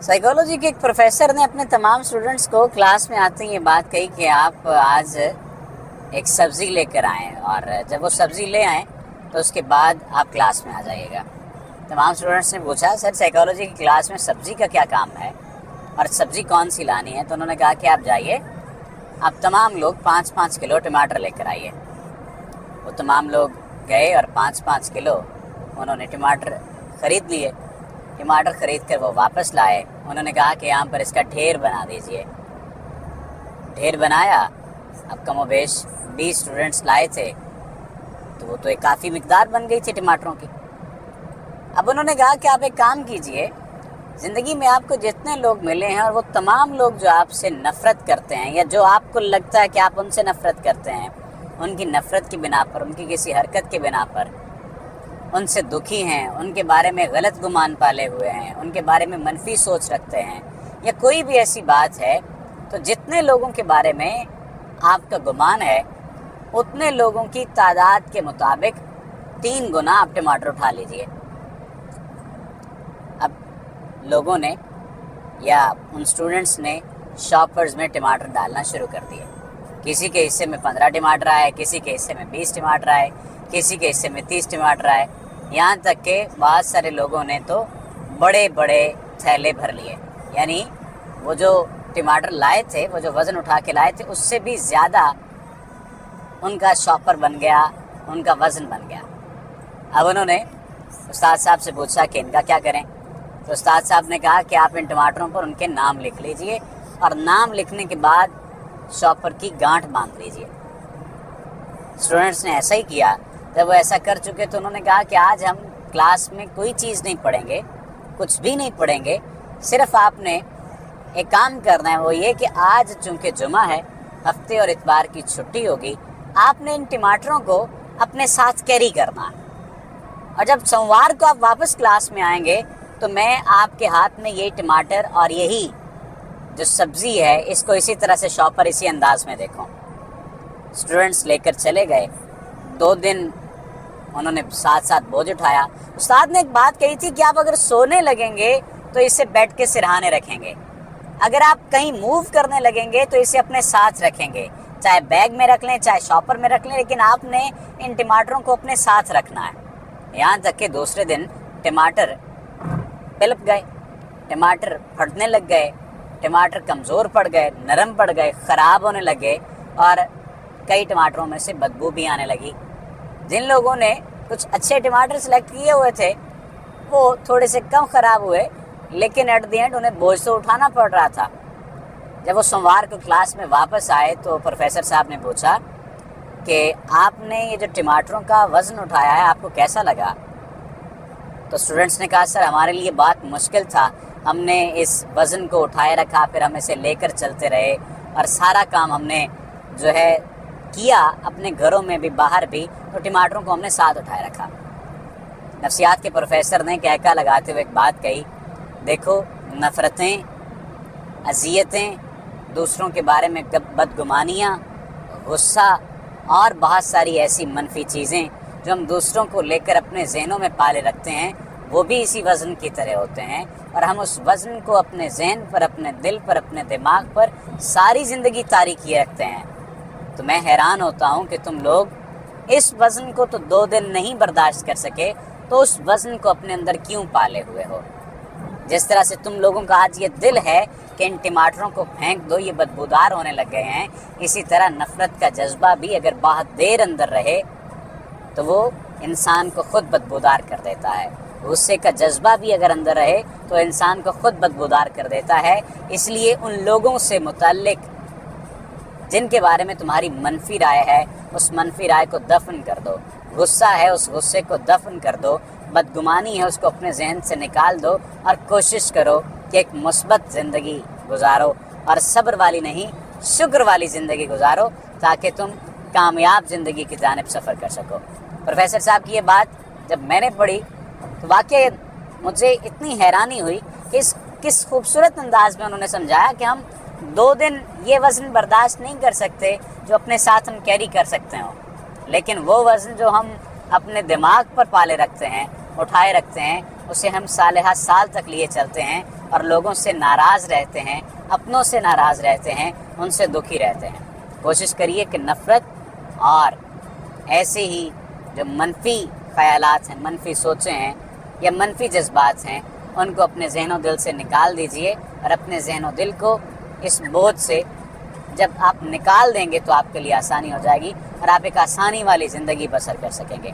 Psychology के एक professor ने अपने तमाम स्टूडेंट्स को क्लास में आते ही ये बात कही कि आप आज एक सब्ज़ी लेकर आएँ, और जब वो सब्ज़ी ले आएँ तो उसके बाद आप क्लास में आ जाइएगा। तमाम स्टूडेंट्स ने पूछा, सर साइकोलॉजी की क्लास में सब्ज़ी का क्या काम है और सब्ज़ी कौन सी लानी है? तो उन्होंने कहा कि आप जाइए, आप तमाम लोग 5-5 किलो टमाटर लेकर आइए। वो तमाम लोग गए और 5-5 किलो उन्होंने टमाटर ख़रीद लिए। टमाटर ख़रीद कर वो वापस लाए। उन्होंने कहा कि यहाँ पर इसका ढेर बना दीजिए। ढेर बनाया। अब कमोबेश 20 स्टूडेंट्स लाए थे, तो वो तो एक काफ़ी मिकदार बन गई थी टमाटरों की। अब उन्होंने कहा कि आप एक काम कीजिए, ज़िंदगी में आपको जितने लोग मिले हैं और वो तमाम लोग जो आपसे नफ़रत करते हैं या जो आपको लगता है कि आप उनसे नफ़रत करते हैं, उनकी नफ़रत की बिना पर, उनकी किसी हरकत के बिना पर उनसे दुखी हैं, उनके बारे में गलत गुमान पाले हुए हैं, उनके बारे में मनफी सोच रखते हैं, या कोई भी ऐसी बात है, तो जितने लोगों के बारे में आपका गुमान है उतने लोगों की तादाद के मुताबिक 3 गुना आप टमाटर उठा लीजिए। अब लोगों ने या उन स्टूडेंट्स ने शॉपर्स में टमाटर डालना शुरू कर दिए। किसी के हिस्से में 15 टमाटर आए, किसी के हिस्से में 20 टमाटर आए, किसी के हिस्से में 30 टमाटर आए, यहाँ तक कि बहुत सारे लोगों ने तो बड़े बड़े थैले भर लिए। यानी वो जो टमाटर लाए थे, वो जो वज़न उठा के लाए थे, उससे भी ज़्यादा उनका शॉपर बन गया, उनका वज़न बन गया। अब उन्होंने उस्ताद साहब से पूछा कि इनका क्या करें? तो उस्ताद साहब ने कहा कि आप इन टमाटरों पर उनके नाम लिख लीजिए, और नाम लिखने के बाद शॉपर की गांठ बांध लीजिए। स्टूडेंट्स ने ऐसा ही किया। जब वो ऐसा कर चुके तो उन्होंने कहा कि आज हम क्लास में कोई चीज़ नहीं पढ़ेंगे, कुछ भी नहीं पढ़ेंगे, सिर्फ आपने एक काम करना है, वो ये कि आज चूँकि जुमा है, हफ्ते और इतवार की छुट्टी होगी, आपने इन टमाटरों को अपने साथ कैरी करना है, और जब सोमवार को आप वापस क्लास में आएंगे तो मैं आपके हाथ में ये टमाटर और यही जो सब्ज़ी है, इसको इसी तरह से शॉपर इसी अंदाज में देखो। स्टूडेंट्स लेकर चले गए। 2 दिन उन्होंने साथ साथ बोझ उठाया। उस्ताद ने एक बात कही थी कि आप अगर सोने लगेंगे तो इसे बेड के सिरहाने रखेंगे, अगर आप कहीं मूव करने लगेंगे तो इसे अपने साथ रखेंगे, चाहे बैग में रख लें, चाहे शॉपर में रख लें, लेकिन आपने इन टमाटरों को अपने साथ रखना है। यहाँ तक कि दूसरे दिन टमाटर पलप गए, टमाटर फटने लग गए, टमाटर कमज़ोर पड़ गए, नरम पड़ गए, ख़राब होने लगे, और कई टमाटरों में से बदबू भी आने लगी। जिन लोगों ने कुछ अच्छे टमाटर सेलेक्ट किए हुए थे वो थोड़े से कम ख़राब हुए, लेकिन एट द एंड उन्हें बोझ तो उठाना पड़ रहा था। जब वो सोमवार को क्लास में वापस आए तो प्रोफेसर साहब ने पूछा कि आपने ये जो टमाटरों का वज़न उठाया है, आपको कैसा लगा? तो स्टूडेंट्स ने कहा, सर हमारे लिए बहुत मुश्किल था, हमने इस वज़न को उठाए रखा, फिर हम इसे लेकर चलते रहे, और सारा काम हमने जो है किया, अपने घरों में भी बाहर भी, तो टमाटरों को हमने साथ उठाए रखा। नफ्सियात के प्रोफेसर ने कहका लगाते हुए एक बात कही, देखो नफ़रतें, अज़ियतें, दूसरों के बारे में बदगुमानियाँ, गुस्सा और बहुत सारी ऐसी मनफी चीज़ें जो हम दूसरों को लेकर अपने जहनों में पाले रखते हैं, वो भी इसी वज़न की तरह होते हैं, और हम उस वज़न को अपने जहन पर, अपने दिल पर, अपने दिमाग पर सारी ज़िंदगी तारी किए रखते हैं। तो मैं हैरान होता हूँ कि तुम लोग इस वज़न को तो 2 दिन नहीं बर्दाश्त कर सके, तो उस वज़न को अपने अंदर क्यों पाले हुए हो? जिस तरह से तुम लोगों का आज ये दिल है कि इन टमाटरों को फेंक दो, ये बदबूदार होने लग गए हैं, इसी तरह नफ़रत का जज्बा भी अगर बहुत देर अंदर रहे तो वो इंसान को ख़ुद बदबूदार कर देता है। गुस्से का जज्बा भी अगर अंदर रहे तो इंसान को ख़ुद बदबूदार कर देता है। इसलिए उन लोगों से मुतल्लिक जिनके बारे में तुम्हारी मनफी राय है, उस मनफी राय को दफन कर दो। गुस्सा है, उस गुस्से को दफन कर दो। बदगुमानी है, उसको अपने जहन से निकाल दो, और कोशिश करो कि एक मुस्बत ज़िंदगी गुजारो, और सब्र वाली नहीं, शुक्र वाली ज़िंदगी गुजारो, ताकि तुम कामयाब ज़िंदगी की जानिब सफ़र कर सको। प्रोफेसर साहब की ये बात जब मैंने पढ़ी तो वाकई मुझे इतनी हैरानी हुई कि किस खूबसूरत अंदाज में उन्होंने समझाया कि हम 2 दिन ये वज़न बर्दाश्त नहीं कर सकते जो अपने साथ हम कैरी कर सकते हो, लेकिन वो वज़न जो हम अपने दिमाग पर पाले रखते हैं, उठाए रखते हैं, اسے ہم سالہ سال تک لیے چلتے ہیں اور لوگوں سے ناراض رہتے ہیں، اپنوں سے ناراض رہتے ہیں، ان سے دکھی رہتے ہیں۔ کوشش کریے کہ نفرت اور ایسے ہی جو منفی خیالات ہیں، منفی سوچیں ہیں یا منفی جذبات ہیں، ان کو اپنے ذہن و دل سے نکال دیجئے، اور اپنے ذہن و دل کو اس بوجھ سے جب آپ نکال دیں گے تو آپ کے لیے آسانی ہو جائے گی اور آپ ایک آسانی والی زندگی بسر کر سکیں گے۔